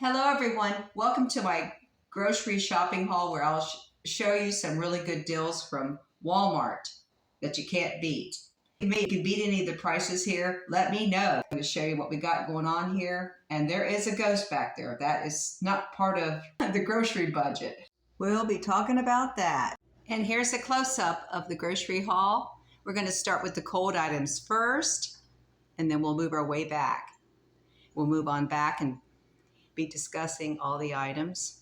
Hello everyone, welcome to my grocery shopping haul where I'll show you some really good deals from Walmart that you can't beat. If you beat any of the prices here, let me know. I'm going to show you what we got going on here. And there is a ghost back there. That is not part of the grocery budget. We'll be talking about that. And here's a close-up of the grocery haul. We're going to start with the cold items first, and then we'll move our way back. We'll move on back and be discussing all the items.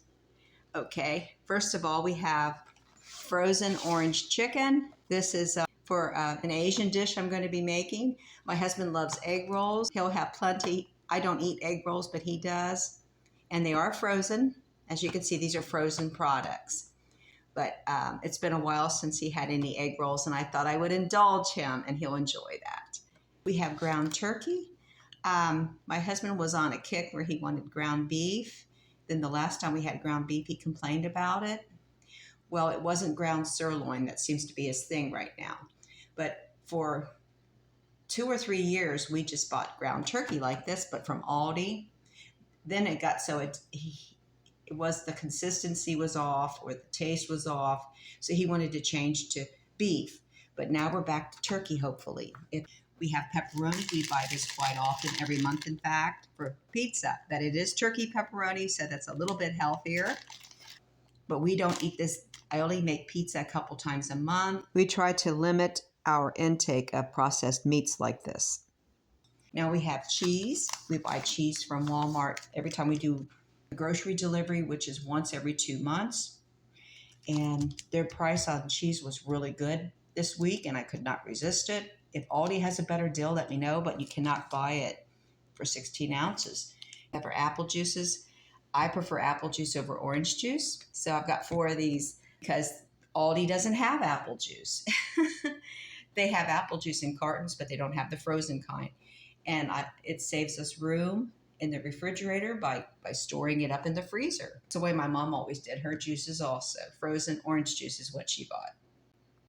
Okay, first of all, we have frozen orange chicken. This is for an Asian dish I'm going to be making. My husband loves egg rolls. He'll have plenty. I don't eat egg rolls, but he does. And they are frozen. As you can see, these are frozen products. But it's been a while since he had any egg rolls, and I thought I would indulge him, and he'll enjoy that. We have ground turkey. My husband was on a kick where he wanted ground beef. Then the last time we had ground beef, he complained about it. Well, it wasn't ground sirloin. That seems to be his thing right now. But for 2 or 3 years, we just bought ground turkey like this, but from Aldi. Then it got so the consistency was off or the taste was off. So he wanted to change to beef. But now we're back to turkey, hopefully. We have pepperoni. We buy this quite often, every month, in fact, for pizza. But it is turkey pepperoni, so that's a little bit healthier. But we don't eat this. I only make pizza a couple times a month. We try to limit our intake of processed meats like this. Now we have cheese. We buy cheese from Walmart every time we do a grocery delivery, which is once every 2 months. And their price on cheese was really good this week, and I could not resist it. If Aldi has a better deal, let me know, but you cannot buy it for 16 ounces. And for apple juices, I prefer apple juice over orange juice. So I've got 4 of these because Aldi doesn't have apple juice. They have apple juice in cartons, but they don't have the frozen kind. And it saves us room in the refrigerator by storing it up in the freezer. It's the way my mom always did her juices also. Frozen orange juice is what she bought.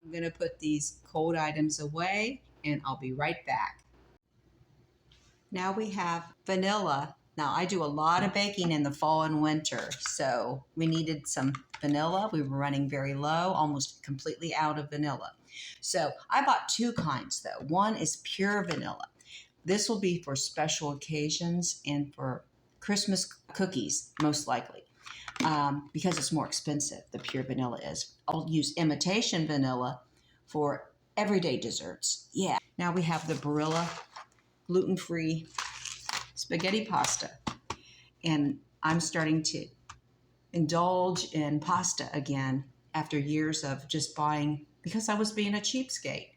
I'm going to put these cold items away, and I'll be right back. Now we have vanilla. Now I do a lot of baking in the fall and winter, so we needed some vanilla. We were running very low, almost completely out of vanilla. So I bought 2 kinds though. One is pure vanilla. This will be for special occasions and for Christmas cookies, most likely. Because it's more expensive, the pure vanilla is. I'll use imitation vanilla for everyday desserts. Yeah. Now we have the Barilla gluten-free spaghetti pasta. And I'm starting to indulge in pasta again after years of just buying, because I was being a cheapskate.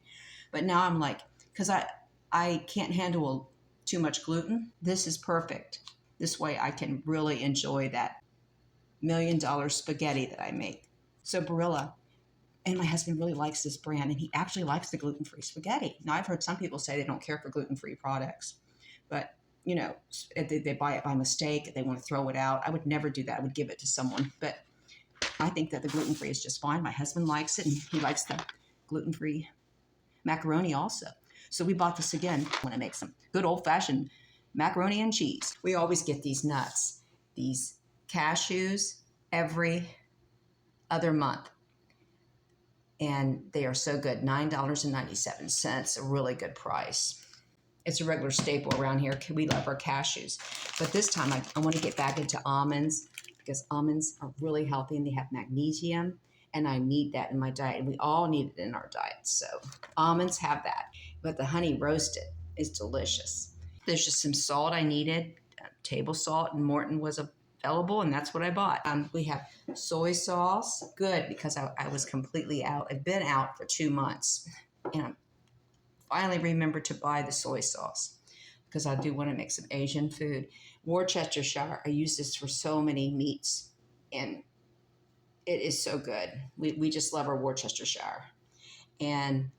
But now I'm like, because I can't handle too much gluten, this is perfect. This way I can really enjoy that $1 million spaghetti that I make. So Barilla, and my husband really likes this brand, and he actually likes the gluten-free spaghetti. Now, I've heard some people say they don't care for gluten-free products, but, you know, they buy it by mistake, they want to throw it out. I would never do that. I would give it to someone, but I think that the gluten-free is just fine. My husband likes it, and he likes the gluten-free macaroni also. So we bought this again. I want to make some good old-fashioned macaroni and cheese. We always get these nuts, these cashews, every other month. And they are so good, $9.97, a really good price. It's a regular staple around here. We love our cashews. But this time I want to get back into almonds because almonds are really healthy and they have magnesium. And I need that in my diet. And we all need it in our diet. So almonds have that. But the honey roasted is delicious. There's just some salt I needed, table salt, and Morton was available, and that's what I bought. We have soy sauce. Good, because I was completely out. I've been out for 2 months, and I finally remembered to buy the soy sauce because I do want to make some Asian food. Worcestershire, I use this for so many meats, and it is so good. We just love our Worcestershire. And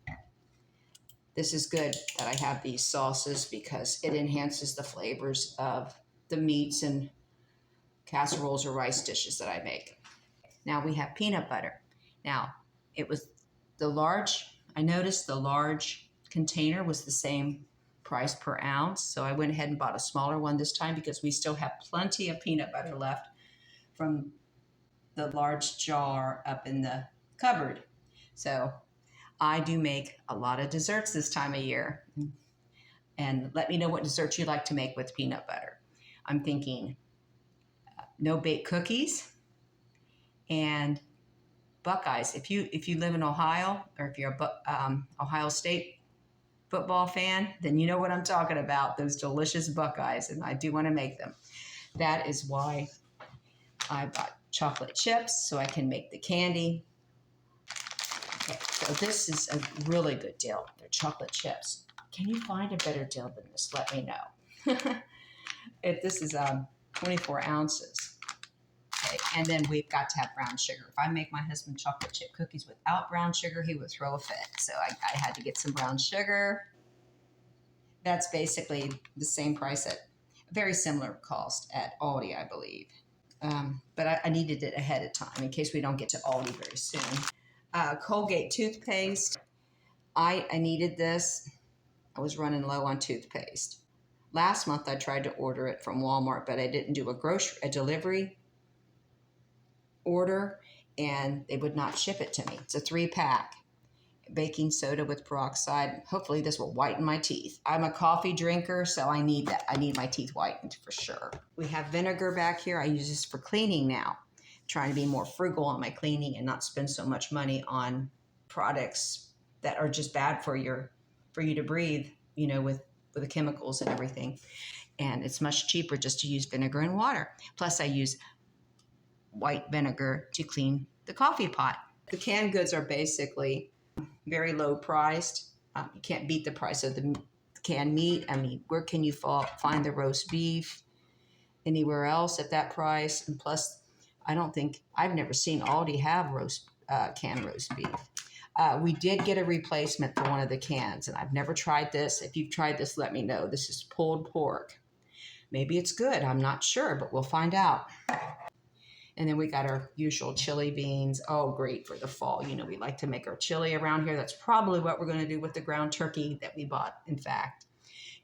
this is good that I have these sauces because it enhances the flavors of the meats and casseroles or rice dishes that I make. Now we have peanut butter. Now it was I noticed the large container was the same price per ounce. So I went ahead and bought a smaller one this time because we still have plenty of peanut butter left from the large jar up in the cupboard. So I do make a lot of desserts this time of year. And let me know what desserts you like to make with peanut butter. I'm thinking no-bake cookies and Buckeyes. If you live in Ohio, or if you're a Ohio State football fan, then you know what I'm talking about, those delicious Buckeyes, and I do want to make them. That is why I bought chocolate chips, so I can make the candy. Okay, so this is a really good deal. They're chocolate chips. Can you find a better deal than this? Let me know. If this is 24 ounces. Okay, and then we've got to have brown sugar. If I make my husband chocolate chip cookies without brown sugar, he would throw a fit. So I had to get some brown sugar. That's basically the same price at very similar cost at Aldi, I believe. But I needed it ahead of time in case we don't get to Aldi very soon. Colgate toothpaste. I needed this. I was running low on toothpaste. Last month I tried to order it from Walmart, but I didn't do a delivery order, and they would not ship it to me. It's a 3-pack. Baking soda with peroxide. Hopefully this will whiten my teeth. I'm a coffee drinker, so I need that. I need my teeth whitened for sure. We have vinegar back here. I use this for cleaning now. Trying to be more frugal on my cleaning and not spend so much money on products that are just bad for you to breathe, you know, with the chemicals and everything. And it's much cheaper just to use vinegar and water. Plus I use white vinegar to clean the coffee pot. The canned goods are basically very low priced. You can't beat the price of the canned meat. I mean, where can you find the roast beef anywhere else at that price? And plus, I've never seen Aldi have canned roast beef. We did get a replacement for one of the cans, and I've never tried this. If you've tried this, let me know. This is pulled pork. Maybe it's good. I'm not sure, but we'll find out. And then we got our usual chili beans. Oh, great for the fall. You know, we like to make our chili around here. That's probably what we're going to do with the ground turkey that we bought, in fact.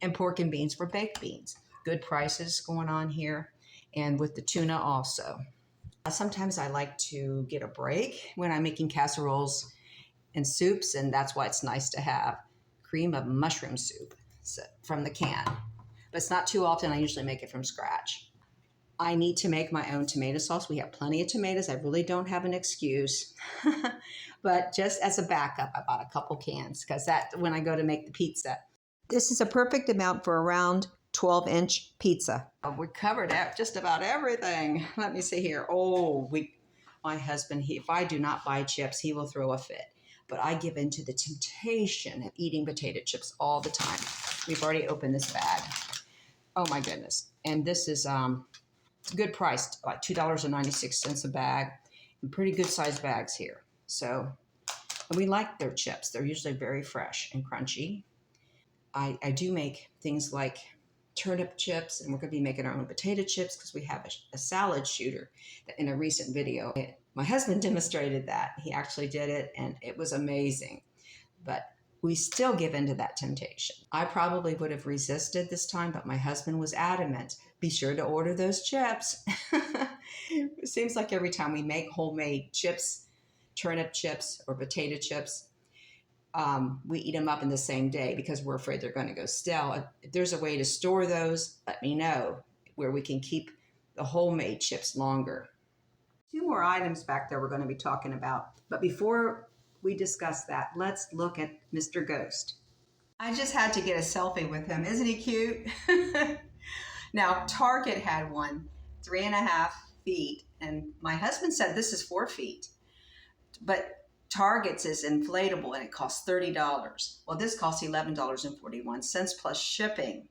And pork and beans for baked beans. Good prices going on here. And with the tuna also. Sometimes I like to get a break when I'm making casseroles and soups, and that's why it's nice to have cream of mushroom soup from the can. But it's not too often. I usually make it from scratch. I need to make my own tomato sauce. We have plenty of tomatoes. I really don't have an excuse. But just as a backup, I bought a couple cans because when I go to make the pizza. This is a perfect amount for a round 12-inch pizza. We covered just about everything. Let me see here. My husband, if I do not buy chips, he will throw a fit. But I give in to the temptation of eating potato chips all the time. We've already opened this bag. Oh my goodness. And this is it's a good price, like $2.96 a bag. And pretty good sized bags here. So we like their chips. They're usually very fresh and crunchy. I do make things like turnip chips, and we're going to be making our own potato chips because we have a salad shooter in a recent video. My husband demonstrated that. He actually did it, and it was amazing. But we still give in to that temptation. I probably would have resisted this time, but my husband was adamant. Be sure to order those chips. It seems like every time we make homemade chips, turnip chips or potato chips, we eat them up in the same day because we're afraid they're going to go stale. If there's a way to store those, let me know, where we can keep the homemade chips longer. 2 more items back there we're going to be talking about. But before we discuss that, let's look at Mr. Ghost. I just had to get a selfie with him. Isn't he cute? Now, Target had one 3.5 feet, and my husband said this is 4 feet. But Target's is inflatable, and it costs $30. Well, this costs $11.41 plus shipping.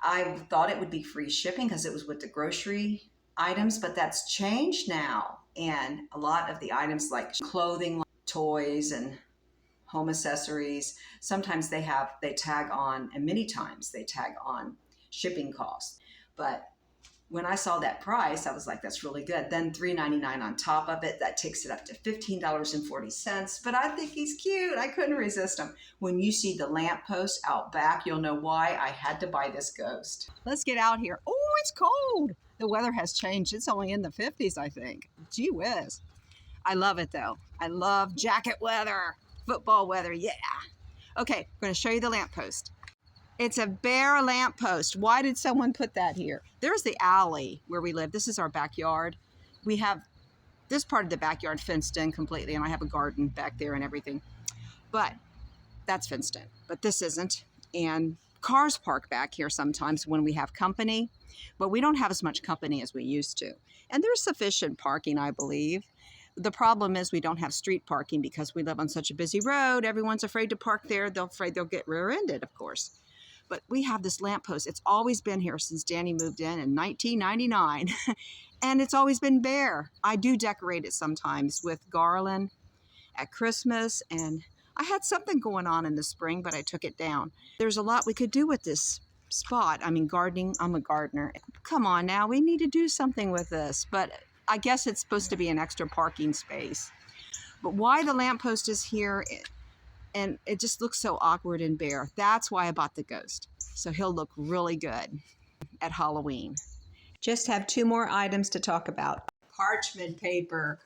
I thought it would be free shipping because it was with the grocery items, but that's changed now. And a lot of the items like clothing, toys, and home accessories, sometimes they tag on, and many times they tag on shipping costs. But when I saw that price, I was like, that's really good. Then $3.99 on top of it, that takes it up to $15.40. But I think he's cute. I couldn't resist him. When you see the lamppost out back, you'll know why I had to buy this ghost. Let's get out here. Oh, it's cold. The weather has changed. It's only in the 50s, I think. Gee whiz. I love it though. I love jacket weather, football weather, yeah. Okay, I'm gonna show you the lamppost. It's a bare lamppost. Why did someone put that here? There's the alley where we live. This is our backyard. We have this part of the backyard fenced in completely, and I have a garden back there and everything. But that's fenced in, but this isn't. And cars park back here sometimes when we have company, but we don't have as much company as we used to. And there's sufficient parking, I believe. The problem is we don't have street parking because we live on such a busy road. Everyone's afraid to park there. They're afraid they'll get rear-ended, of course. But we have this lamppost. It's always been here since Danny moved in 1999. And it's always been bare. I do decorate it sometimes with garland at Christmas. And I had something going on in the spring, but I took it down. There's a lot we could do with this spot. I mean, gardening, I'm a gardener. Come on now, we need to do something with this. But I guess it's supposed to be an extra parking space. But why the lamppost is here, and it just looks so awkward and bare. That's why I bought the ghost. So he'll look really good at Halloween. Just have two more items to talk about. Parchment paper.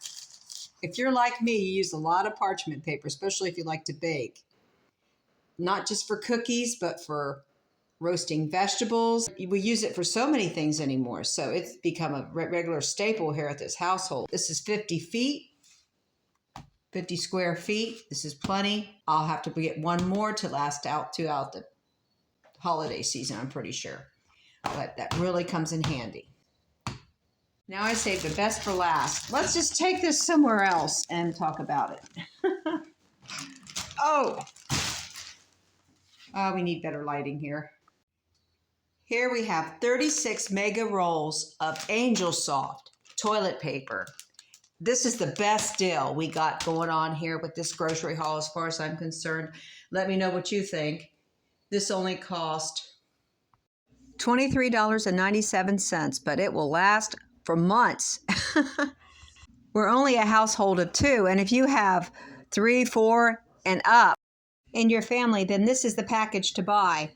If you're like me, you use a lot of parchment paper, especially if you like to bake. Not just for cookies, but for roasting vegetables. We use it for so many things anymore. So it's become a regular staple here at this household. This is 50 feet. 50 square feet. This is plenty. I'll have to get one more to last out throughout the holiday season, I'm pretty sure. But that really comes in handy. Now I saved the best for last. Let's just take this somewhere else and talk about it. Oh, we need better lighting here. Here we have 36 mega rolls of Angel Soft toilet paper. This is the best deal we got going on here with this grocery haul as far as I'm concerned. Let me know what you think. This only cost $23.97, but it will last for months. We're only a household of 2, and if you have 3, 4, and up in your family, then this is the package to buy.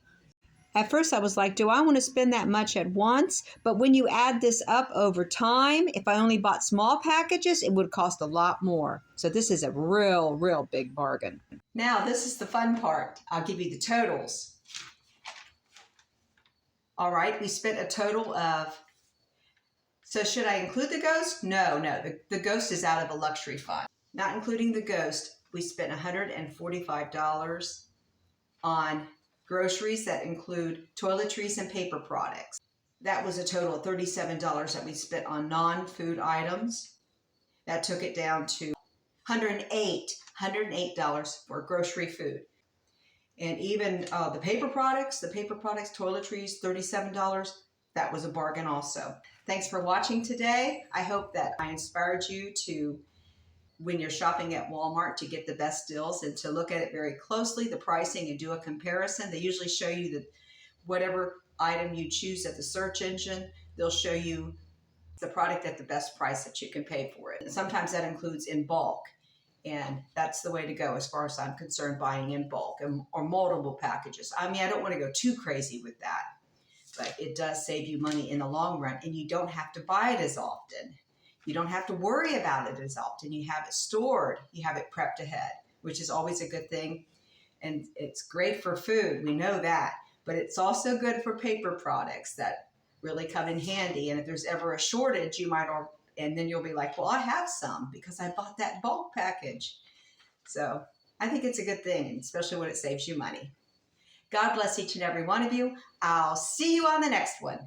At first I was like, do I want to spend that much at once? But when you add this up over time, if I only bought small packages, it would cost a lot more. So this is a real big bargain. Now this is the fun part. I'll give you the totals. All right, we spent a total of, so should I include the ghost? No, the ghost is out of a luxury fund. Not including the ghost, we spent $145 on groceries that include toiletries and paper products. That was a total of $37 that we spent on non-food items. That took it down to $108 for grocery food. And even the paper products, toiletries, $37, that was a bargain also. Thanks for watching today. I hope that I inspired you to, when you're shopping at Walmart, to get the best deals and to look at it very closely, the pricing, and do a comparison. They usually show you whatever item you choose at the search engine, they'll show you the product at the best price that you can pay for it. And sometimes that includes in bulk, and that's the way to go as far as I'm concerned, buying in bulk or multiple packages. I mean, I don't want to go too crazy with that, but it does save you money in the long run, and you don't have to buy it as often. You don't have to worry about it as often. You have it stored. You have it prepped ahead, which is always a good thing. And it's great for food. We know that. But it's also good for paper products that really come in handy. And if there's ever a shortage, and then you'll be like, well, I have some because I bought that bulk package. So I think it's a good thing, especially when it saves you money. God bless each and every one of you. I'll see you on the next one.